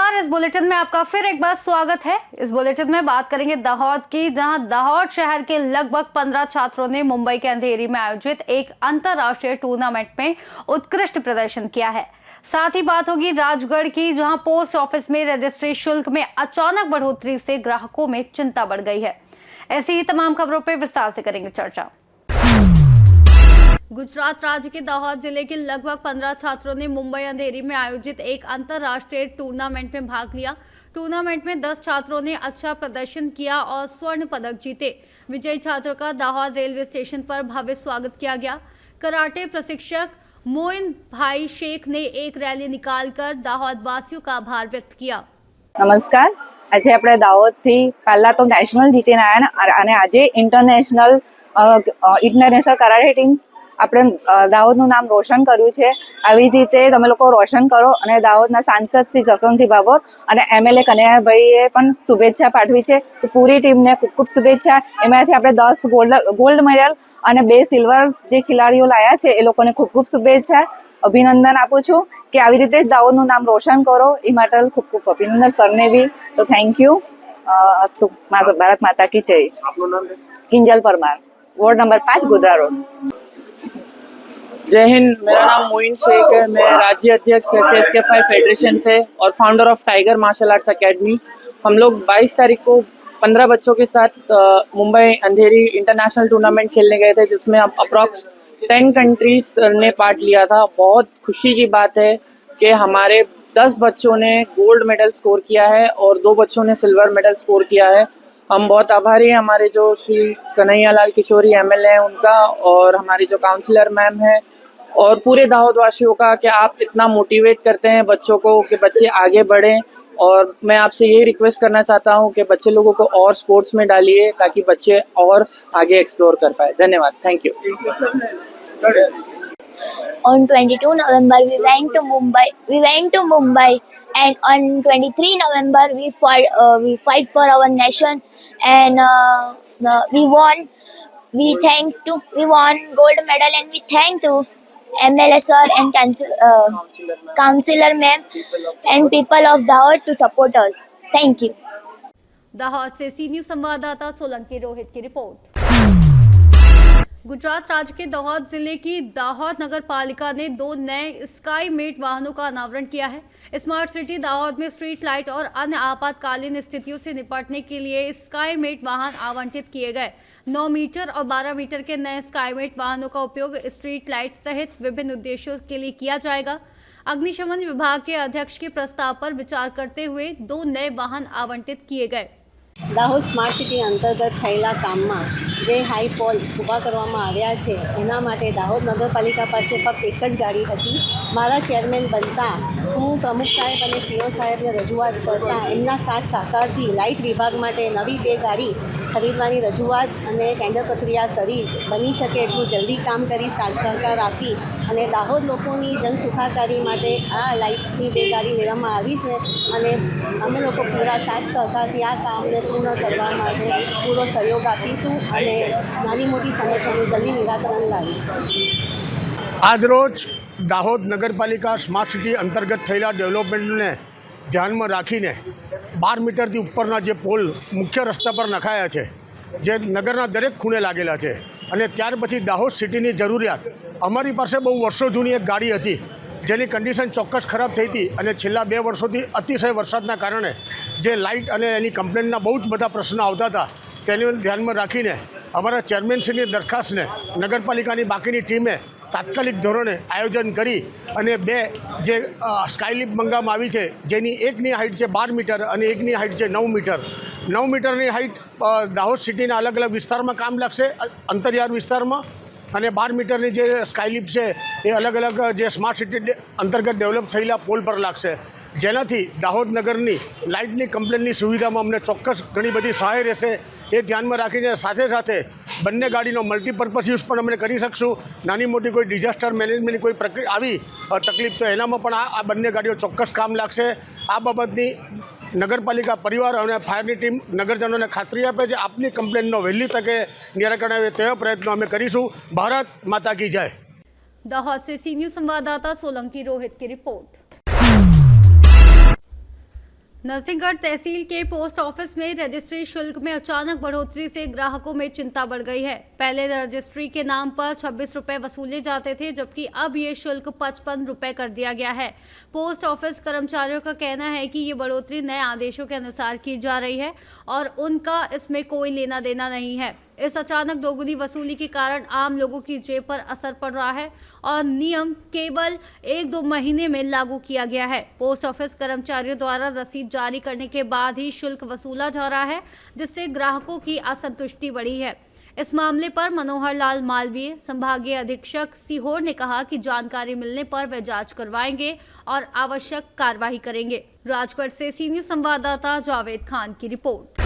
नमस्कार। इस बुलेटिन में आपका फिर एक बार स्वागत है। इस बुलेटिन में बात करेंगे दाहोद की, जहां दाहोद शहर के लगभग 15 छात्रों ने मुंबई के अंधेरी में आयोजित एक अंतरराष्ट्रीय टूर्नामेंट में उत्कृष्ट प्रदर्शन किया है। साथ ही बात होगी राजगढ़ की, जहां पोस्ट ऑफिस में रजिस्ट्री शुल्क में अचानक बढ़ोतरी से ग्राहकों में चिंता बढ़ गई है। ऐसी ही तमाम खबरों पर विस्तार से करेंगे चर्चा। गुजरात राज्य के दाहोद जिले के लगभग 15 छात्रों ने मुंबई अंधेरी में आयोजित एक अंतरराष्ट्रीय टूर्नामेंट में भाग लिया। टूर्नामेंट में 10 छात्रों ने अच्छा प्रदर्शन किया और स्वर्ण पदक जीते। विजयी छात्रों का दाहोद रेलवे स्टेशन पर भव्य स्वागत किया गया। कराटे प्रशिक्षक मोइन भाई शेख ने एक रैली निकालकर दाहोद वासियों का आभार व्यक्त किया। नमस्कार। આજે આપણે દાહોદથી પહેલા તો નેશનલ જીતીને આવ્યા અને આજે ઇન્ટરનેશનલ કરાટે ટીમ આપણે દાહોદનું નામ રોશન કર્યું છે। આવી જ રીતે તમે લોકો રોશન કરો અને દાહોદના સાંસદ શ્રી જસવંતસિંહ ભાભોર અને એમએલએ કનૈયાભાઈએ પણ શુભેચ્છા પાઠવી છે। તો પૂરી ટીમને ખૂબ ખૂબ શુભેચ્છા। એમાંથી આપણે 10 ગોલ્ડ મેડલ અને 2 સિલ્વર જે ખેલાડીઓ લાયા છે એ લોકોને ખૂબ ખૂબ શુભેચ્છા, અભિનંદન આપું છું કે આવી રીતે દાહોદનું નામ રોશન કરો। એ માટે ખૂબ ખૂબ અભિનંદન સરને બી। તો થેન્ક યુ। અસ્તુ। ભારત માતા की जय। Kinjal Parmar, ward number 5, Godhra road. जय हिंद। मेरा नाम मोइन शेख है। मैं राज्य अध्यक्ष SSK5 फेडरेशन से और founder of tiger martial arts academy. हम लोग 22 तारीख को 15 बच्चों के साथ मुंबई अंधेरी इंटरनेशनल टूर्नामेंट खेलने गए थे, जिसमें अप्रॉक्स 10 कंट्रीज ने पार्ट लिया था। बहुत खुशी की बात है कि हमारे 10 बच्चों ने गोल्ड मेडल स्कोर किया है और 2 बच्चों ने सिल्वर मेडल स्कोर किया है। हम बहुत आभारी हैं हमारे जो श्री कन्हैयालाल किशोरी MLA हैं उनका, और हमारी जो काउंसलर मैम है, और पूरे दाहोद वासियों का कि आप इतना मोटिवेट करते हैं बच्चों को कि बच्चे आगे बढ़ें। और मैं आपसे यही रिक्वेस्ट करना चाहता हूं कि बच्चे लोगों को और स्पोर्ट्स में डालिए ताकि बच्चे और आगे एक्सप्लोर कर पाए। धन्यवाद। Thank you. On 22 November we went to Mumbai and on 23 November we fight for our nation and we won gold medal and we thank to MLA sir and councillor ma'am and people of Dahoद to support us. Thank you. Dahod से सी news संवाददाता सोलंकी रोहित की report. Gujarat राज्य के दाहोद जिले की दाहोद नगर पालिका ने 2 नए स्काई मेट वाहनों का अनावरण किया है। स्मार्ट सिटी दाहोद में स्ट्रीट लाइट और अन्य आपातकालीन स्थितियों से निपटने के लिए स्काई मेट वाहन आवंटित किए गए। 9 मीटर और 12 मीटर के नए स्काई मेट वाहनों का उपयोग स्ट्रीट लाइट सहित विभिन्न उद्देश्यों के लिए किया जाएगा। अग्निशमन विभाग के अध्यक्ष के प्रस्ताव पर विचार करते हुए 2 नए वाहन आवंटित किए गए। દાહોદ સ્માર્ટ સિટી અંતર્ગત થયેલા કામમાં જે હાઈ પોલ ઊભા કરવામાં આવ્યા છે એના માટે દાહોદ નગરપાલિકા પાસે ફક્ત એક જ ગાડી હતી। મારા ચેરમેન બનતા હું પ્રમુખ સાહેબ અને CO સાહેબને રજૂઆત કરતાં એમના સાથ સહકારથી લાઇટ વિભાગ માટે નવી 2 ગાડી ખરીદવાની રજૂઆત અને ટેન્ડર પ્રક્રિયા કરી બની શકે એટલું જલ્દી કામ કરી સાથ સહકાર આપી અને દાહોદ લોકોની જનસુખાકારી માટે આ લાઇટની 2 ગાડી લેવામાં આવી છે અને અમે લોકો પૂરા સાથ સહકારથી આ કામને પૂર્ણ કરવા માટે પૂરો સહયોગ આપીશું અને નાની મોટી સમસ્યાનું જલ્દી નિરાકરણ લાવીશું। આજરોજ દાહોદ નગરપાલિકા સ્માર્ટ સિટી અંતર્ગત થયેલા ડેવલપમેન્ટને ધ્યાનમાં રાખીને 12 મીટરથી ઉપરના જે પોલ મુખ્ય રસ્તા પર નખાયા છે, જે નગરના દરેક ખૂણે લાગેલા છે, અને ત્યાર પછી દાહોદ સિટીની જરૂરિયાત અમારી પાસે બહુ વર્ષો જૂની એક ગાડી હતી જેની કન્ડિશન ચોક્કસ ખરાબ થઈ હતી અને છેલ્લા 2 વર્ષોથી અતિશય વરસાદના કારણે જે લાઇટ અને એની કમ્પ્લેનના બહુ જ બધા પ્રશ્નો આવતા હતા, તેને ધ્યાનમાં રાખીને અમારા ચેરમેનશ્રીની દરખાસ્તને નગરપાલિકાની બાકીની ટીમે તાત્કાલિક ધોરણે આયોજન કરી અને 2 જે સ્કાયલિપ મંગાવવામાં આવી છે, જેની એકની હાઇટ છે 12 મીટર અને એકની હાઇટ છે 9 મીટર। 9 મીટરની હાઇટ દાહોદ સિટીના અલગ અલગ વિસ્તારમાં કામ લાગશે, અંતરિયાળ વિસ્તારમાં, અને 12 મીટરની જે સ્કાયલિપ છે એ અલગ અલગ જે સ્માર્ટ સિટી અંતર્ગત ડેવલપ થયેલા પોલ પર લાગશે, જેનાથી દાહોદ નગરની લાઇટની કમ્પ્લેનની સુવિધામાં અમને ચોક્કસ ઘણી બધી સહાય રહેશે। એ ધ્યાનમાં રાખીને સાથે સાથે બંને ગાડીનો મલ્ટીપર્પઝ યુઝ પણ અમે કરી શકશું। નાની મોટી કોઈ ડિઝાસ્ટર મેનેજમેન્ટની કોઈ પ્રક્રિયા આવી તકલીફ તો એનામાં પણ આ બંને ગાડીઓ ચોક્કસ કામ લાગશે। આ બાબતની નગરપાલિકા પરિવાર અને ફાયરની ટીમ નગરજનોને ખાતરી આપે છે આપની કમ્પ્લેનનો વહેલી તકે નિરાકરણ આવે તેવા પ્રયત્નો અમે કરીશું। ભારત માતા કી જય। दाहोद से सी न्यूज संवाददाता सोलंकी रोहित की रिपोर्ट। नरसिंहगढ़ तहसील के पोस्ट ऑफिस में रजिस्ट्री शुल्क में अचानक बढ़ोतरी से ग्राहकों में चिंता बढ़ गई है। पहले रजिस्ट्री के नाम पर 26 रुपए वसूले जाते थे, जबकि अब ये शुल्क 55 रुपए कर दिया गया है। पोस्ट ऑफिस कर्मचारियों का कहना है कि ये बढ़ोतरी नए आदेशों के अनुसार की जा रही है और उनका इसमें कोई लेना देना नहीं है। इस अचानक दोगुनी वसूली के कारण आम लोगों की जेब पर असर पड़ रहा है और नियम केवल 1-2 महीने में लागू किया गया है। पोस्ट ऑफिस कर्मचारियों द्वारा रसीद जारी करने के बाद ही शुल्क वसूला जा रहा है, जिससे ग्राहकों की असंतुष्टि बढ़ी है। इस मामले पर मनोहर लाल मालवीय, संभागीय अधीक्षक सीहोर ने कहा कि जानकारी मिलने पर वे जांच करवाएंगे और आवश्यक कार्रवाई करेंगे। राजगढ़ से सी न्यूज संवाददाता जावेद खान की रिपोर्ट।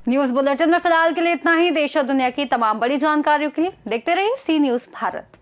न्यूज बुलेटिन में फिलहाल के लिए इतना ही। देश और दुनिया की तमाम बड़ी जानकारियों के लिए देखते रहिए सी न्यूज भारत।